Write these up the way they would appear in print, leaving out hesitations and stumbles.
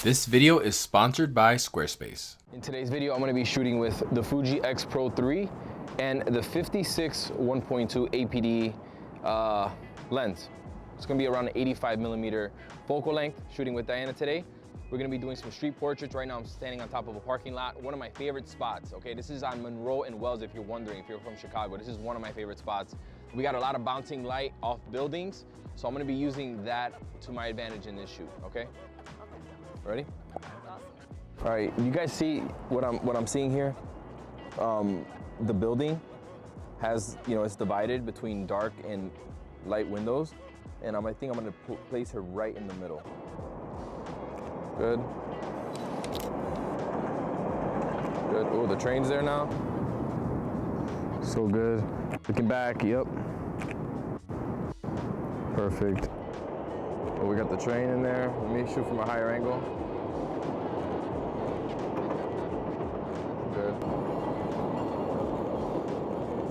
This video is sponsored by Squarespace. In today's video, I'm going to be shooting with the Fuji Xpro 3 and the 56 1.2 APD lens. It's going to be around an 85 millimeter focal length, shooting with Diana today. We're going to be doing some street portraits. Right now, I'm standing on top of a parking lot. One of my favorite spots, okay? This is on Monroe and Wells, if you're wondering, if you're from Chicago. This is one of my favorite spots. We got a lot of bouncing light off buildings, so I'm going to be using that to my advantage in this shoot, okay? Ready? All right, you guys see what I'm seeing here? The building has, it's divided between dark and light windows, and I think I'm gonna place her right in the middle. Good. Good. Oh, the train's there now. So good. Looking back, yep. Perfect. Oh, we got the train in there. Let me shoot from a higher angle. Good.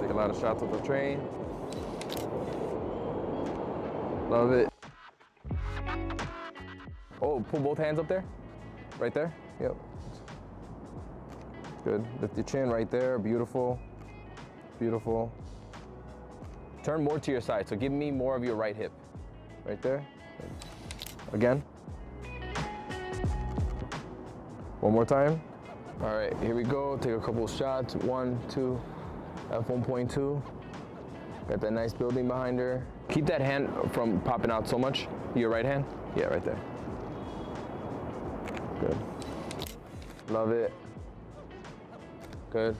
Take a lot of shots with the train. Love it. Oh, pull both hands up there. Right there. Yep. Good. Lift your chin right there. Beautiful. Beautiful. Turn more to your side. So give me more of your right hip. Right there. Again. One more time. All right, here we go. Take a couple of shots. 1, 2, f1.2. Got that nice building behind her. Keep that hand from popping out so much. Your right hand? Yeah, right there. Good. Love it. Good.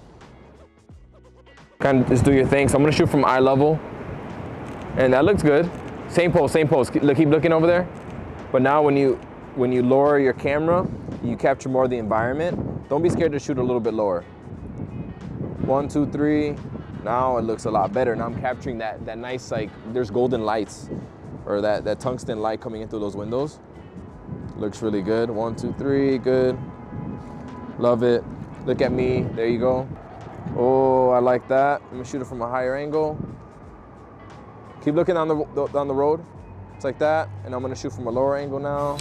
Kind of just do your thing. So I'm gonna shoot from eye level. And that looks good. Same pose, same pose. Keep looking over there. But now when you lower your camera, you capture more of the environment. Don't be scared to shoot a little bit lower. 1, 2, 3. Now it looks a lot better. Now I'm capturing that nice, like, there's golden lights or that tungsten light coming in through those windows. Looks really good. 1, 2, 3, good. Love it. Look at me, there you go. Oh, I like that. I'm gonna shoot it from a higher angle. Keep looking down the road. It's like that, and I'm gonna shoot from a lower angle now.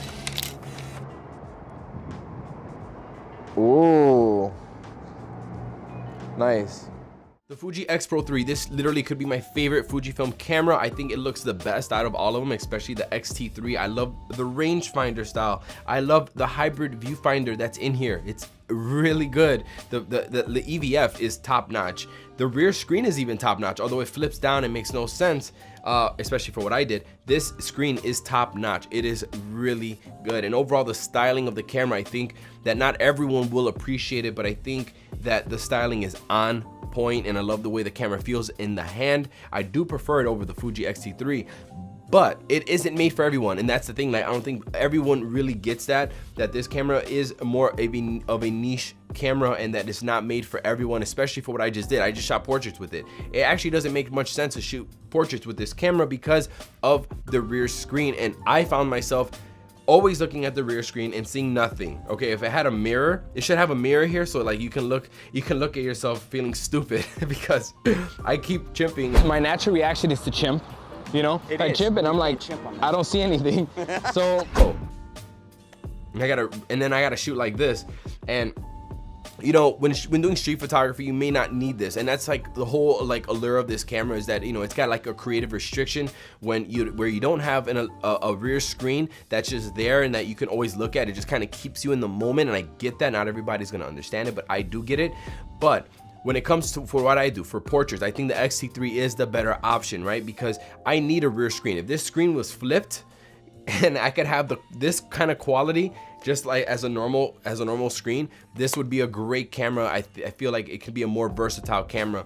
Ooh, nice. The Fuji Xpro 3, this literally could be my favorite Fujifilm camera. I think it looks the best out of all of them, especially the X-T3. I love the rangefinder style. I love the hybrid viewfinder that's in here. It's really good. The EVF is top notch. The rear screen is even top notch, although it flips down and makes no sense, especially for what I did. This screen is top notch. It is really good. And overall, the styling of the camera, I think that not everyone will appreciate it, but I think that the styling is on point, and I love the way the camera feels in the hand. I do prefer it over the Fuji X-T3, but it isn't made for everyone, and that's the thing. Like, I don't think everyone really gets that this camera is more of a niche camera, and that it's not made for everyone, especially for what I just did. I just shot portraits with it. It actually doesn't make much sense to shoot portraits with this camera because of the rear screen, and I found myself always looking at the rear screen and seeing nothing. Okay, if it had a mirror, it should have a mirror here, so like you can look at yourself feeling stupid because I keep chimping. My natural reaction is to chimp, I chimp and I'm like, I don't see anything. So I gotta shoot like this, and when doing street photography, you may not need this, and that's like the whole allure of this camera is that it's got like a creative restriction where you don't have a rear screen that's just there and that you can always look at. It just kind of keeps you in the moment, and I get that. Not everybody's gonna understand it, but I do get it. But when it comes to for what I do for portraits, I think the X-T3 is the better option, right? Because I need a rear screen. If this screen was flipped and I could have this kind of quality just like as a normal screen, this would be a great camera. I feel like it could be a more versatile camera,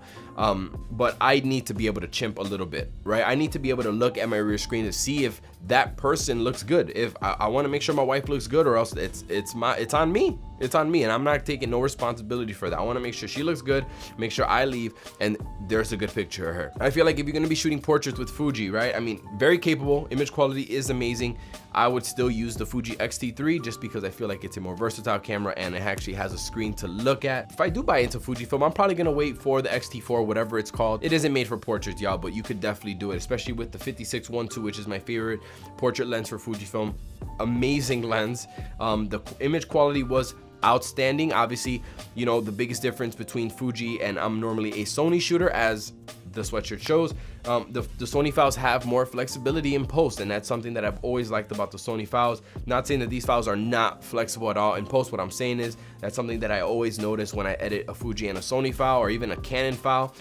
but I need to be able to chimp a little bit, right? I need to be able to look at my rear screen to see if that person looks good. If I want to make sure my wife looks good, or else it's on me. It's on me, and I'm not taking no responsibility for that. I want to make sure she looks good, make sure I leave, and there's a good picture of her. I feel like if you're going to be shooting portraits with Fuji, right? I mean, very capable, image quality is amazing. I would still use the Fuji X-T3 just because I feel like it's a more versatile camera and it actually has a screen to look at. If I do buy into Fujifilm, I'm probably gonna wait for the X-T4, whatever it's called. It isn't made for portraits, y'all, but you could definitely do it, especially with the 56-1.2, which is my favorite portrait lens for Fujifilm. Amazing lens. The image quality was outstanding. Obviously, you know, the biggest difference between Fuji and I'm normally a Sony shooter, as the sweatshirt shows, the Sony files have more flexibility in post, and that's something that I've always liked about the Sony files. Not saying that these files are not flexible at all in post. What I'm saying is that's something that I always notice when I edit a Fuji and a Sony file, or even a Canon file.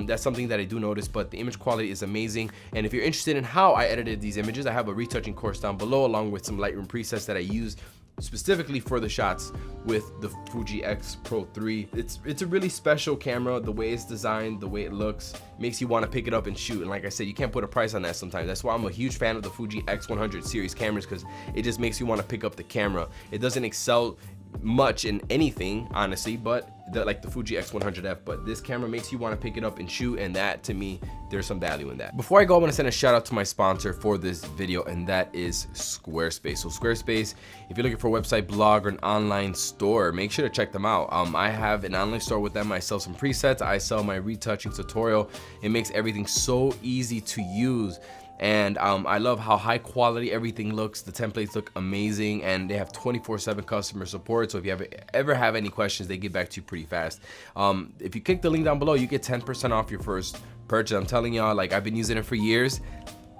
That's something that I do notice, but the image quality is amazing. And if you're interested in how I edited these images, I have a retouching course down below, along with some Lightroom presets that I use specifically for the shots with the Fuji Xpro 3. It's a really special camera. The way it's designed, the way it looks, makes you want to pick it up and shoot. And like I said, you can't put a price on that sometimes. That's why I'm a huge fan of the Fuji X100 series cameras, because it just makes you want to pick up the camera. It doesn't excel much in anything, honestly, but like the Fuji X100F, but this camera makes you want to pick it up and shoot, and that, to me, there's some value in that. Before I go, I want to send a shout out to my sponsor for this video, and that is Squarespace. So Squarespace, if you're looking for a website, blog, or an online store, make sure to check them out. I have an online store with them. I sell some presets. I sell my retouching tutorial. It makes everything so easy to use. And I love how high quality everything looks. The templates look amazing, and they have 24/7 customer support. So if you ever have any questions, they get back to you pretty fast. If you click the link down below, you get 10% off your first purchase. I'm telling y'all, like, I've been using it for years.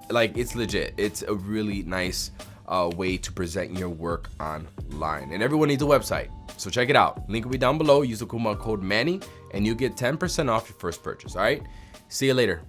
Like, it's legit. It's a really nice way to present your work online. And everyone needs a website, so check it out. Link will be down below. Use the coupon code Manny, and you get 10% off your first purchase. All right, see you later.